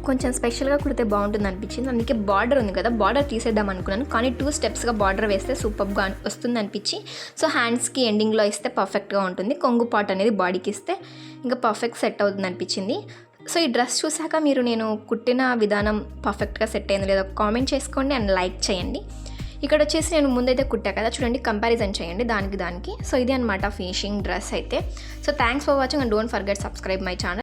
కొంచెం స్పెషల్గా కుడితే బాగుంటుంది అనిపించింది. అందుకే బార్డర్ ఉంది కదా, బార్డర్ తీసేద్దాం అనుకున్నాను, కానీ 2 స్టెప్స్గా బార్డర్ వేస్తే సూపర్గా వస్తుంది అనిపించి సో హ్యాండ్స్కి ఎండింగ్లో ఇస్తే పర్ఫెక్ట్గా ఉంటుంది. కొంగు పార్ట్ అనేది బాడీకి ఇస్తే ఇంకా పర్ఫెక్ట్ సెట్ అవుతుంది అనిపించింది. సో ఈ డ్రెస్ చూసాక మీరు నేను కుట్టిన విధానం పర్ఫెక్ట్గా సెట్ అయింది లేదా కామెంట్ చేసుకోండి అండ్ లైక్ చేయండి. ఇక్కడ వచ్చేసి నేను ముందైతే కుట్టా కదా, చూడండి కంపారిజన్ చేయండి దానికి. సో ఇది అనమాట ఫినిషింగ్ డ్రెస్ అయితే. So thanks for watching and don't forget subscribe my channel.